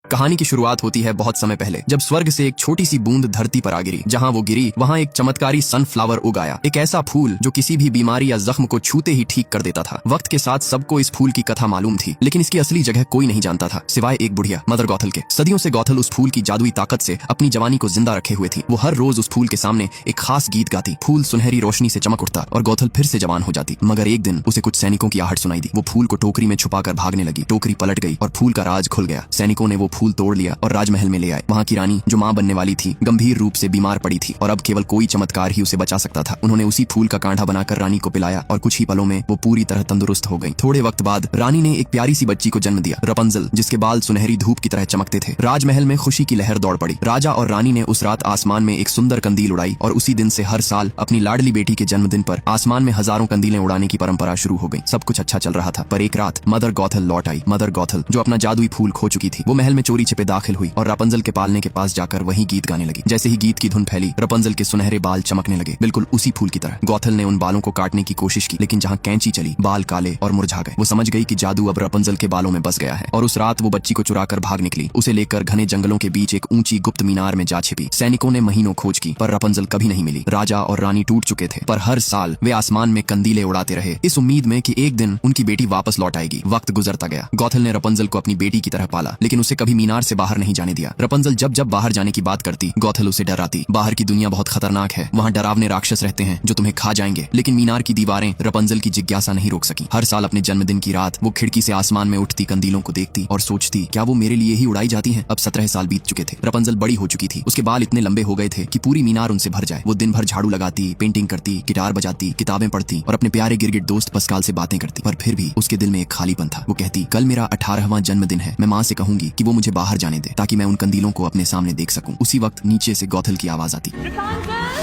कहानी की शुरुआत होती है बहुत समय पहले, जब स्वर्ग से एक छोटी सी बूंद धरती पर आ गिरी। जहाँ वो गिरी वहाँ एक चमत्कारी सनफ्लावर उगाया, एक ऐसा फूल जो किसी भी बीमारी या जख्म को छूते ही ठीक कर देता था। वक्त के साथ सबको इस फूल की कथा मालूम थी, लेकिन इसकी असली जगह कोई नहीं जानता था सिवाय एक बुढ़िया मदर गौथल के। सदियों से गौथल उस फूल की जादुई ताकत से अपनी जवानी को जिंदा रखे हुए थी। वो हर रोज उस फूल के सामने एक खास गीत गाती, फूल सुनहरी रोशनी से चमक उठता और गौथल फिर से जवान हो जाती। मगर एक दिन उसे कुछ सैनिकों की आहट सुनाई दी। वो फूल को टोकरी में छुपाकर भागने लगी। टोकरी पलट गई और फूल का राज खुल गया। सैनिकों ने वो फूल तोड़ लिया और राजमहल में ले आए। वहाँ की रानी, जो माँ बनने वाली थी, गंभीर रूप से बीमार पड़ी थी और अब केवल कोई चमत्कार ही उसे बचा सकता था। उन्होंने उसी फूल का कांढा बनाकर रानी को पिलाया और कुछ ही पलों में वो पूरी तरह तंदुरुस्त हो गई। थोड़े वक्त बाद रानी ने एक प्यारी सी बच्ची को जन्म दिया, रपंजल, जिसके बाल सुनहरी धूप की तरह चमकते थे। राजमहल में खुशी की लहर दौड़ पड़ी। राजा और रानी ने उस रात आसमान में एक सुंदर कंदील उड़ाई और उसी दिन से हर साल अपनी लाडली बेटी के जन्मदिन पर आसमान में हजारों कंदीलें उड़ाने की परंपरा शुरू हो गई। सब कुछ अच्छा चल रहा था, पर एक रात मदर गौथल लौट आई। मदर गौथल, जो अपना जादुई फूल खो चुकी थी, वो महल में चोरी छिपे दाखिल हुई और रापंजल के पालने के पास जाकर वही गीत गाने लगी। जैसे ही गीत की धुन फैली, रापंजल के सुनहरे बाल चमकने लगे, बिल्कुल उसी फूल की तरह। गौथल ने उन बालों को काटने की कोशिश की, लेकिन जहाँ कैंची चली, बाल काले और मुरझा गए। वो समझ गई कि जादू अब रापंजल के बालों में बस गया है और उस रात वो बच्ची को चुराकर भाग निकली। उसे लेकर घने जंगलों के बीच एक ऊंची गुप्त मीनार में जा छिपी। सैनिकों ने महीनों खोज की, पर रापंजल कभी नहीं मिली। राजा और रानी टूट चुके थे, पर हर साल वे आसमान में कंदीले उड़ाते रहे, इस उम्मीद में कि एक दिन उनकी बेटी वापस लौट आएगी। वक्त गुजरता गया। गौथल ने रापंजल को अपनी बेटी की तरह पाला, लेकिन उसे कभी मीनार से बाहर नहीं जाने दिया। रापंजल जब जब बाहर जाने की बात करती, गौथल उसे डराती। बाहर की दुनिया बहुत खतरनाक है, वहाँ डरावने राक्षस रहते हैं जो तुम्हें खा जाएंगे। लेकिन मीनार की दीवारें रापंजल की जिज्ञासा नहीं रोक सकी। हर साल अपने जन्मदिन की रात वो खिड़की से आसमान में उठती कंदीलों को देखती और सोचती, क्या वो मेरे लिए ही उड़ाई जाती हैं? अब 17 साल बीत चुके थे। रापंजल बड़ी हो चुकी थी। उसके बाल इतने लंबे हो गए थे कि पूरी मीनार उनसे भर जाए। वो दिन भर झाड़ू लगाती, पेंटिंग करती, गिटार बजाती, किताबें पढ़ती और अपने प्यारे गिरगिट दोस्त पस्काल से बातें करती। पर फिर भी उसके दिल में एक खालीपन था। वो कहती, कल मेरा 18वां जन्मदिन है, मैं माँ से कहूंगी कि वो मुझे बाहर जाने दे, ताकि मैं उन कंदीलों को अपने सामने देख सकूं। उसी वक्त नीचे से गौथल की आवाज आती।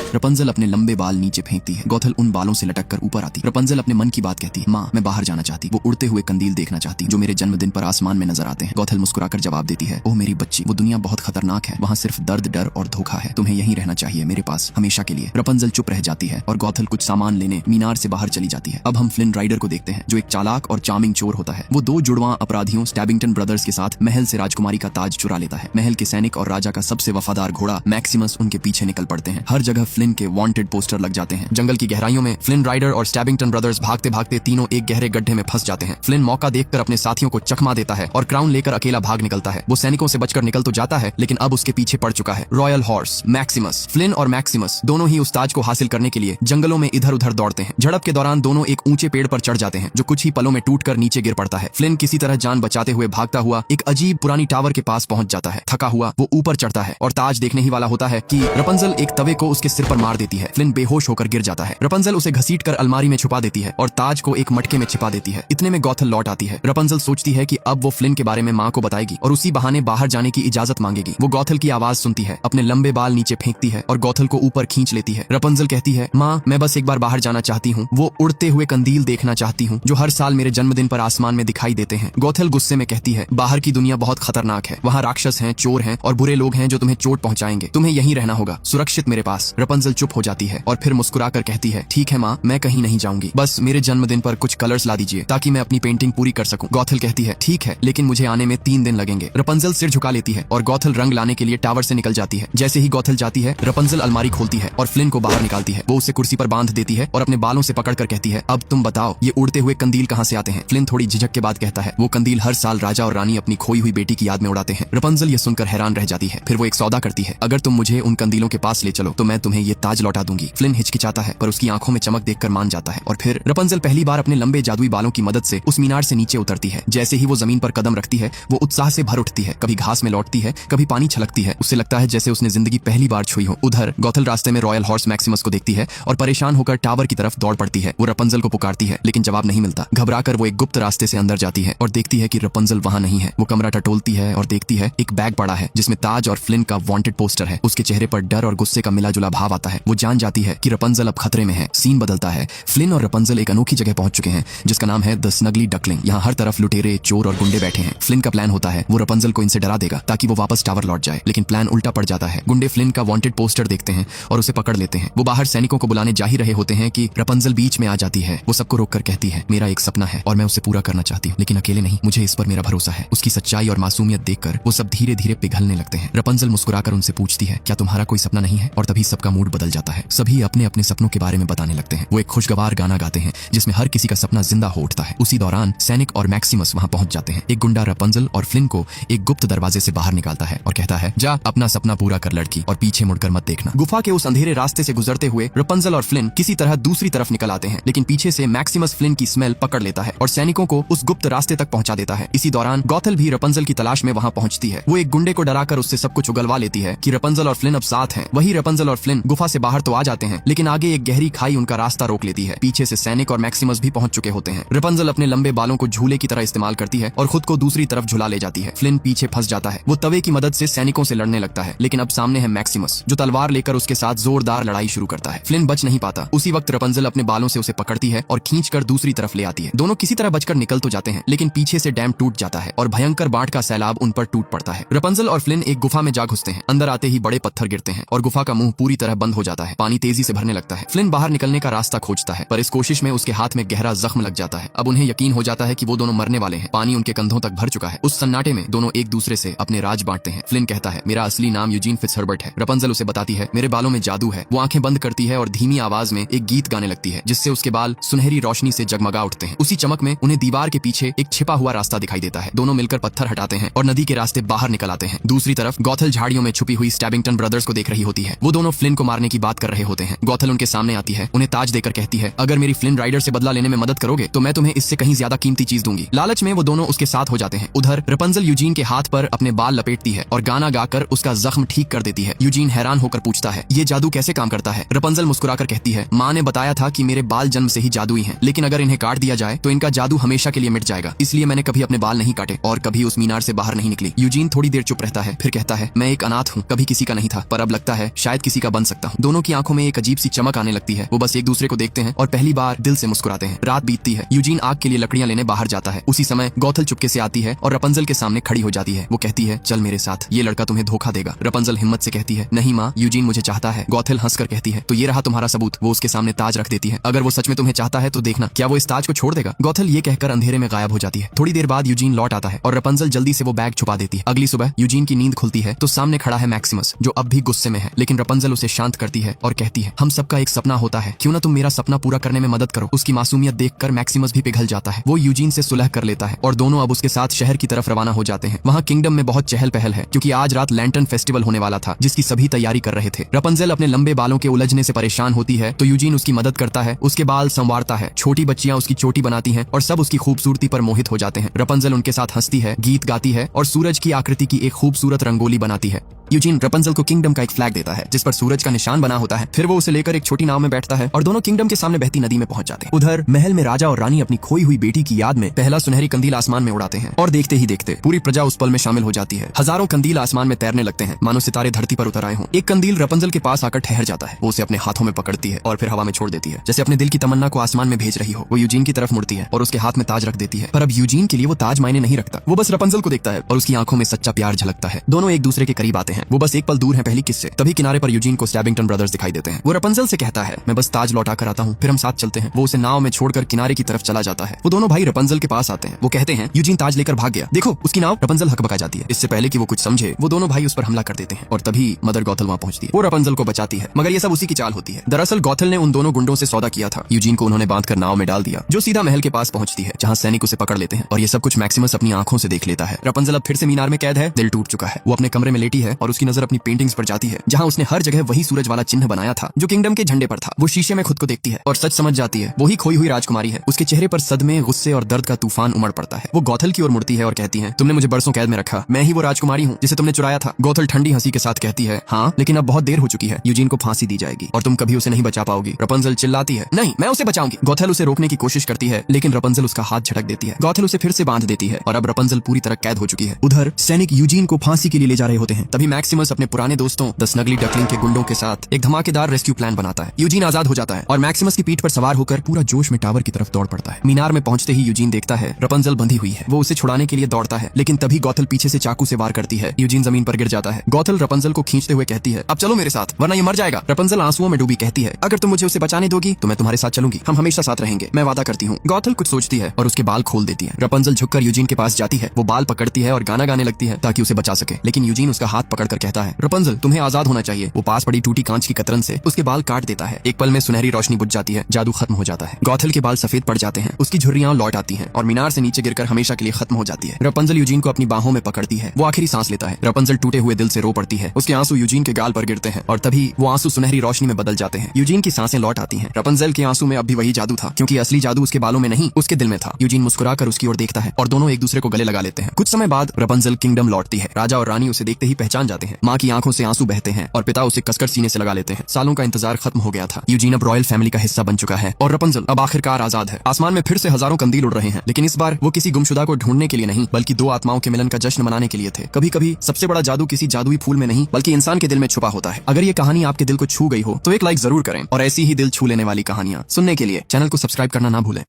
रापंजल अपने लंबे बाल नीचे फेंकती है। गौथल उन बालों से लटक कर ऊपर आती। रापंजल अपने मन की बात कहती, माँ, मैं बाहर जाना चाहती, वो उड़ते हुए कंदील देखना चाहती जो मेरे जन्मदिन पर आसमान में नजर आते हैं। गौथल मुस्कुराकर जवाब देती है, ओह मेरी बच्ची, वो दुनिया बहुत खतरनाक है, वहाँ सिर्फ दर्द, डर और धोखा है। तुम्हें यहीं रहना चाहिए, मेरे पास हमेशा के लिए। रापंजल चुप रह जाती है और गौथल कुछ सामान लेने मीनार से बाहर चली जाती है। अब हम फ्लिन राइडर को देखते हैं, जो एक चालाक और चार्मिंग चोर होता है। वो दो जुड़वां अपराधियों स्टैबिंगटन ब्रदर्स के साथ महल से राजकुमारी का ताज चुरा लेता है। महल के सैनिक और राजा का सबसे वफादार घोड़ा मैक्सिमस उनके पीछे निकल पड़ते हैं। हर जगह फ्लिन के वांटेड पोस्टर लग जाते हैं। जंगल की गहराइयों में फ्लिन राइडर और स्टैबिंगटन ब्रदर्स भागते भागते तीनों एक गहरे गड्ढे में फंस जाते हैं। फ्लिन मौका देखकर अपने साथियों को चकमा देता है और क्राउन लेकर अकेला भाग निकलता है। वो सैनिकों से बचकर निकल तो जाता है, लेकिन अब उसके पीछे पड़ चुका है रॉयल हॉर्स मैक्सिमस। फ्लिन और मैक्सिमस दोनों ही उस ताज को हासिल करने के लिए जंगलों में इधर उधर दौड़ते हैं। झड़प के दौरान दोनों एक ऊंचे पेड़ पर चढ़ जाते हैं, जो कुछ ही पलों में टूटकर नीचे गिर पड़ता है। फ्लिन किसी तरह जान बचाते हुए भागता हुआ एक अजीब पुरानी टावर के पास पहुंच जाता है। थका हुआ वो ऊपर चढ़ता है और ताज देखने ही वाला होता है कि रापंजल एक तवे को उसके सिर पर मार देती है। फ्लिन बेहोश होकर गिर जाता है। रापंजल उसे घसीटकर अलमारी में छुपा देती है और ताज को एक मटके में छिपा देती है। इतने में गौथल लौट आती है। रापंजल सोचती है कि अब वो फ्लिन के बारे में माँ को बताएगी और उसी बहाने बाहर जाने की इजाजत मांगेगी। वो गौथल की आवाज सुनती है, अपने लंबे बाल नीचे फेंकती है और गौथल को ऊपर खींच लेती है। रापंजल कहती है, माँ, मैं बस एक बार बाहर जाना चाहती हूँ, वो उड़ते हुए कंदील देखना चाहती हूँ जो हर साल मेरे जन्मदिन पर आसमान में दिखाई देते हैं। गौथल गुस्से में कहती है, बाहर की दुनिया बहुत खतरनाक है, वहाँ राक्षस हैं, चोर हैं और बुरे लोग हैं जो तुम्हें चोट पहुंचाएंगे। तुम्हें यहीं रहना होगा, सुरक्षित मेरे पास। रापंजल चुप हो जाती है और फिर मुस्कुराकर कहती है, ठीक है माँ, मैं कहीं नहीं जाऊंगी, बस मेरे जन्मदिन पर कुछ कलर्स ला दीजिए ताकि मैं अपनी पेंटिंग पूरी कर सकूं। गौथल कहती है, ठीक है, लेकिन मुझे आने में 3 दिन लगेंगे। रापंजल सिर झुका लेती है और गौथल रंग लाने के लिए टावर से निकल जाती है। जैसे ही गौथल जाती है, रापंजल अलमारी खोलती है और फ्लिन को बाहर निकालती है। वो उसे कुर्सी पर बांध देती है और अपने बालों से पकड़कर कहती है, अब तुम बताओ, ये उड़ते हुए कंदील कहाँ से आते हैं? फ्लिन थोड़ी झिझक के बाद कहता है, वो कंदील हर साल राजा और रानी अपनी खोई हुई बेटी की याद में उड़ाते हैं। रापंजल ये सुनकर हैरान रह जाती है। फिर वो एक सौदा करती है, अगर तुम मुझे उन कंदीलों के पास ले चलो तो मैं तुम्हें ये ताज लौटा दूंगी। फ्लिन हिचकिचाता है, पर उसकी आंखों में चमक देखकर मान जाता है और फिर रापंजल पहली बार अपने लंबे जादुई बालों की मदद से उस मीनार से नीचे उतरती है। जैसे ही वो जमीन पर कदम रखती है, वो उत्साह से भर उठती है। कभी घास में लौटती है, कभी पानी छलकती है। उससे लगता है जैसे उसने जिंदगी पहली बार छुई हो। उधर गौथल रास्ते में रॉयल हॉर्स मैक्सिमस को देखती है और परेशान होकर टावर की तरफ दौड़ पड़ती है। वो रापंजल को पुकारती है, लेकिन जवाब नहीं मिलता। घबराकर वो एक गुप्त रास्ते से अंदर जाती है और देखती है कि रापंजल वहाँ नहीं है। वो कमरा टटोलती है और देखती है एक बैग पड़ा है जिसमें ताज और फ्लिन का वांटेड पोस्टर है। उसके चेहरे पर डर और गुस्से का मिला जुला भाव आता है। वो जान जाती है कि रपंजल अब खतरे में है। सीन बदलता है। फ्लिन और रपंजल एक अनोखी जगह पहुंच चुके हैं जिसका नाम है द स्नगली डकलिंग। यहाँ हर तरफ लुटेरे, चोर और गुंडे बैठे हैं। फ्लिन का प्लान होता है वो रपंजल को इनसे डरा देगा ताकि वो वापस टावर लौट जाए, लेकिन प्लान उल्टा पड़ जाता है। गुंडे फ्लिन का वांटेड पोस्टर देखते हैं और उसे पकड़ लेते हैं। वो बाहर सैनिकों को बुलाने जा ही रहे होते हैं कि रपंजल बीच में आ जाती है। वो सबको रोककर कहती है, मेरा एक सपना है और मैं उसे पूरा करना चाहती हूँ, लेकिन अकेले नहीं, मुझे इस पर मेरा भरोसा है। उसकी सच्चाई और मासूमियत देखकर वो सब धीरे धीरे पिघलने लगते हैं। रपंजल मुस्कुराकर उनसे पूछती है, क्या तुम्हारा कोई सपना नहीं है? और तभी सबका मूड बदल जाता है। सभी अपने अपने सपनों के बारे में बताने लगते हैं। वो एक खुशगवार गाना गाते हैं जिसमें हर किसी का सपना जिंदा हो उठता है। उसी दौरान सैनिक और मैक्सिमस वहां पहुंच जाते हैं। एक गुंडा रपंजल और फ्लिन को एक गुप्त दरवाजे से बाहर निकालता है और कहता है, जा अपना सपना पूरा कर लड़की, और पीछे मुड़कर मत देखना। गुफा के उस अंधेरे रास्ते से गुजरते हुए रपंजल और फ्लिन किसी तरह दूसरी तरफ निकल आते हैं, लेकिन पीछे से मैक्सिमस फ्लिन की स्मेल पकड़ लेता है और सैनिकों को उस गुप्त रास्ते तक पहुंचा देता है। इसी दौरान गॉथल भी रपंजल की तलाश में वहां पहुंचती है। वो एक गुंडे को डराकर उससे सब कुछ उगलवा लेती है कि रपंजल और फ्लिन अब साथ हैं। वही रपंजल और फ्लिन गुफा से बाहर तो आ जाते हैं, लेकिन आगे एक गहरी खाई उनका रास्ता रोक लेती है। पीछे से सैनिक और मैक्सिमस भी पहुंच चुके होते हैं। रपंजल अपने लंबे बालों को झूले की तरह इस्तेमाल करती है और खुद को दूसरी तरफ झुला ले जाती है। फ्लिन पीछे फंस जाता है। वो तवे की मदद से सैनिकों से लड़ने लगता है, लेकिन अब सामने है मैक्सिमस जो तलवार लेकर उसके साथ जोरदार लड़ाई शुरू करता है। फ्लिन बच नहीं पाता। उसी वक्त रपंजल अपने बालों से उसे पकड़ती है और खींचकर दूसरी तरफ ले आती है। दोनों किसी तरह बचकर निकल तो जाते हैं, लेकिन पीछे से डैम टूट जाता है और भयंकर बाढ़ का सैलाब उन पर टूट पड़ता है। रपंजल और फ्लिन एक गुफा में जा घुसते हैं। अंदर आते ही बड़े पत्थर गिरते हैं और गुफा का मुंह पूरी तरह बंद हो जाता है। पानी तेजी से भरने लगता है। फ्लिन बाहर निकलने का रास्ता खोजता है, पर इस कोशिश में उसके हाथ में गहरा जख्म लग जाता है। अब उन्हें यकीन हो जाता है कि वो दोनों मरने वाले हैं। पानी उनके कंधों तक भर चुका है। उस सन्नाटे में दोनों एक दूसरे से अपने राज बांटते हैं। फ्लिन कहता है, मेरा असली नाम यूजीन फिट्जहर्बर्ट है। रपंजल उसे बताती है, मेरे बालों में जादू है। वो आंखें बंद करती है और धीमी आवाज में एक गीत गाने लगती है, जिससे उसके बाल सुनहरी रोशनी से जगमगा उठते हैं। उसी चमक में उन्हें दीवार के पीछे एक छिपा हुआ रास्ता दिखाई देता है। दोनों मिलकर पत्थर हटाते हैं और नदी के रास्ते बाहर निकल आते हैं। दूसरी तरफ गॉथल झाड़ियों में छुपी हुई स्टैबिंगटन ब्रदर्स को देख रही होती है। वो दोनों फ्लिन को मारने की बात कर रहे होते हैं। गॉथल उनके सामने आती है, उन्हें ताज देकर कहती है, अगर मेरी फ्लिन राइडर से बदला लेने में मदद करोगे तो मैं तुम्हें इससे कहीं ज्यादा कीमती चीज दूंगी। लालच में वो दोनों उसके साथ हो जाते हैं। उधर रपंजल यूजीन के हाथ पर अपने बाल लपेटती है और गाना गाकर उसका जख्म ठीक कर देती है। यूजीन हैरान होकर पूछता है, ये जादू कैसे काम करता है? रपंजल मुस्कुराकर कहती है, माँ ने बताया था कि मेरे बाल जन्म से ही जादुई हैं, लेकिन अगर इन्हें काट दिया जाए तो इनका जादू हमेशा के लिए मिट जाएगा। इसलिए मैंने कभी अपने बाल नहीं काटे और कभी उस मीनार से बाहर नहीं निकली। यूजीन थोड़ी देर चुप रहता है, फिर कहता है, मैं एक अनाथ हूँ, कभी किसी का नहीं था, पर अब लगता है शायद किसी का बन सकता हूँ। दोनों की आंखों में एक अजीब सी चमक आने लगती है। वो बस एक दूसरे को देखते हैं और पहली बार दिल से मुस्कुराते हैं। रात बीतती है। यूजीन आग के लिए लकड़ियां लेने बाहर जाता है। उसी समय गॉथल चुपके से आती है और रपंजल के सामने खड़ी हो जाती है। वो कहती है, चल मेरे साथ, ये लड़का तुम्हें धोखा देगा। रपंजल हिम्मत से कहती है, नहीं माँ, यूजीन मुझे चाहता है। गॉथल हंसकर कहती है, तो ये रहा तुम्हारा सबूत। वो उसके सामने ताज रख देती है। अगर वो सच में तुम्हें चाहता है तो देखना क्या वो इस ताज को छोड़ देगा। गॉथल ये कहकर अंधेरे में गायब हो जाती है। थोड़ी देर बाद यूजीन लौट आता है और रपंजल जल्दी से वो बैग छुपा देती है। अगली सुबह यूजीन की नींद खुलती है तो सामने खड़ा है मैक्सिमस, जो अब भी गुस्से में है, लेकिन रपंजल उसे शांत करती है और कहती है, हम सबका एक सपना होता है, क्यों ना तुम मेरा सपना पूरा करने में मदद करो। उसकी मासूमियत देखकर मैक्सिमस भी पिघल जाता है। वो यूजीन से सुलह कर लेता है और दोनों अब उसके साथ शहर की तरफ रवाना हो जाते हैं। वहाँ किंगडम में बहुत चहल पहल है, क्योंकि आज रात लैंटर्न फेस्टिवल होने वाला था, जिसकी सभी तैयारी कर रहे थे। रपंजल अपने लंबे बालों के उलझने से परेशान होती है तो यूजीन उसकी मदद करता है, उसके बाल संवारता है। छोटी बच्चियां उसकी चोटी बनाती हैं और सब उसकी खूबसूरती पर मोहित हो जाते हैं। रपंजल उनके साथ हंसती है, गीत गाती है और सूरज की आकृति की एक खूबसूरत रंगोली बनाती है। यूजीन रपंजल को किंगडम का एक फ्लैग देता है जिस पर सूरज का निशान बना होता है। फिर वो उसे लेकर एक छोटी नाव में बैठता है और दोनों किंगडम के सामने बहती नदी में पहुंच जाते हैं। उधर महल में राजा और रानी अपनी खोई हुई बेटी की याद में पहला सुनहरी कंदील आसमान में उड़ाते हैं और देखते ही देखते पूरी प्रजा उस पल में शामिल हो जाती है। हजारों कंदील आसमान में तैरने लगते हैं, मानो सितारे धरती पर उतर आए हों। एक कंदील रपंजल के पास आकर ठहर जाता है। वो उसे अपने हाथों में पकड़ती है और फिर हवा में छोड़ देती है, जैसे अपने दिल की तमन्ना को आसमान में भेज रही हो। वो यूजीन की तरफ मुड़ती है और उसके हाथ में ताज रख देती है, पर अब यूजीन के लिए वो ताज मायने नहीं रखता। वो बस रपंजल को देखता है और उसकी आंखों में सच्चा प्यार झलकता है। दोनों एक दूसरे के करीब आते हैं। वो बस एक पल दूर है पहली किस से। तभी किनारे पर यूजीन को स्टैबिंगटन ब्रदर्स दिखाई देते हैं। वो रपंजल से कहता है, मैं बस ताज लौटा कर आता हूँ, फिर हम साथ चलते हैं। वो उसे नाव में छोड़कर किनारे की तरफ चला जाता है। वो दोनों भाई रपंजल के पास आते हैं। वो कहते हैं, यूजीन ताज लेकर भाग गया, देखो उसकी नाव। रपंजल हकबका जाती है। इससे पहले कि वो कुछ समझे, वो दोनों भाई उस पर हमला कर देते हैं और तभी मदर गॉथल वहाँ पहुंचती है। वो रपंजल को बचाती है, मगर ये सब उसी की चाल होती है। दरअसल गॉथल ने उन दोनों गुंडों से सौदा किया था। यूजीन को उन्होंने बांधकर नाव में डाल दिया, जो सीधा महल के पास पहुंचती है, जहाँ सैनिक उसे पकड़ लेते हैं और ये सब कुछ मैक्सिमस अपनी आंखों से देख लेता है। रपंजल अब फिर से मीनार में कैद है, दिल टूट चुका है। वो अपने कमरे में लेटी है और उसकी नजर अपनी पेंटिंग्स पर जाती है, जहाँ उसने हर जगह वही सूरज वाला चिन्ह बनाया था जो किंगडम के झंडे पर था। वो शीशे में खुद को देखती है और सच समझ जाती है, वही खोई हुई राजकुमारी है। उसके चेहरे पर सदमे, गुस्से और दर्द का तूफान उमड़ पड़ता है। वो गॉथल की ओर मुड़ती है और कहती है, तुमने मुझे बरसों कैद में रखा, मैं ही वो राजकुमारी हूँ जिसे तुमने चुराया था। गॉथल ठंडी हंसी के साथ कहती है, हाँ, लेकिन अब बहुत देर हो चुकी है। यूजीन को फांसी दी जाएगी और तुम कभी उसे नहीं बचा पाओगी। रपंजल चिल्लाती है, नहीं, मैं उसे बचाऊंगी। गॉथल उसे रोकने की कोशिश करती है, लेकिन रपंजल उसका हाथ झटक देती है। गॉथल उसे फिर से बांध देती है और अब रपंजल पूरी तरह कैद हो चुकी है। उधर सैनिक यूजीन को फांसी के लिए ले जा रहे होते हैं। तभी मैक्सिमस अपने पुराने दोस्तों द स्नगली डकलिंग के गुंडों के साथ एक धमाकेदार रेस्क्यू प्लान बनाता है। यूजीन आजाद हो जाता है और मैक्सिमस की पीठ पर सवार होकर पूरा जोश में टावर की तरफ दौड़ पड़ता है। मीनार में पहुंचते ही यूजीन देखता है रपंजल बंधी हुई है। वो उसे छुड़ाने के लिए दौड़ता है, लेकिन तभी गौथल पीछे से चाकू से वार करती है। यूजीन जमीन पर गिर जाता है। गौथल रपंजल को खींचते हुए कहती है, अब चलो मेरे साथ, वरना ये मर जाएगा। रपंजल आंसुओं में डूबी कहती है, अगर तुम मुझे उसे बचाने दोगी तो मैं तुम्हारे साथ चलूंगी, हम हमेशा साथ रहेंगे, मैं वादा करती हूँ। गौथल कुछ सोचती है और उसके बाल खोल देती है। रपंजल झुककर यूजीन के पास जाती है, वो बाल पकड़ती है और गाना गाने लगती है ताकि उसे बचा सके, लेकिन यूजीन उसका हाथ पकड़कर कहता है, रपंजल तुम्हें आजाद होना चाहिए। वो पास पड़ी टूटी कांच की कतरन से उसके बाल काट देता है। एक पल में सुनहरी रोशनी बुझ जाती है, जादू खत्म हो जाता है। गौथल के बाल सफेद पड़ जाते हैं, उसकी झुर्रियां लौट आती हैं और मीनार से नीचे गिरकर हमेशा के लिए खत्म हो जाती है। रपंजल यूजीन को अपनी बाहों में पकड़ती है, वो आखिरी सांस लेता है। रपंजल टूटे हुए दिल से रो पड़ती है, उसके आंसू यूजीन के गाल पर गिरते हैं और तभी वो आंसू सुनहरी रोशनी में बदल जाते हैं। यूजीन की सांसें लौट आती हैं। रपंजल के आंसू में अब भी वही जादू था, क्योंकि असली जादू उसके बालों में नहीं, उसके दिल में था। यूजीन मुस्कुराकर उसकी ओर देखता है और दोनों एक दूसरे को गले लगा लेते हैं। कुछ समय बाद रपंजल किंगडम लौटती है। राजा और रानी उसे देखते ही पहचान जाते हैं। माँ की आंखों से आंसू बहते हैं और पिता उसे कसकर सीने से लगा लेते हैं। सालों का इंतजार खत्म हो गया था। यूजीन अब रॉयल फैमिली का हिस्सा बन चुका है और रपंजल अब आखिरकार आजाद है। आसमान में फिर से हजारों कंदील उड़ रहे हैं, लेकिन इस बार वो किसी गुमशुदा को ढूंढने के लिए नहीं, बल्कि दो आत्माओं के मिलन का जश्न मनाने के लिए थे। कभी कभी सबसे बड़ा जादू किसी जादुई फूल में नहीं, बल्कि इंसान के दिल में छुपा होता है। अगर ये कहानी आपके दिल को छू गई हो तो एक लाइक जरूर करें और ऐसी ही दिल छू लेने वाली कहानियां सुनने के लिए चैनल को सब्सक्राइब करना ना भूलें।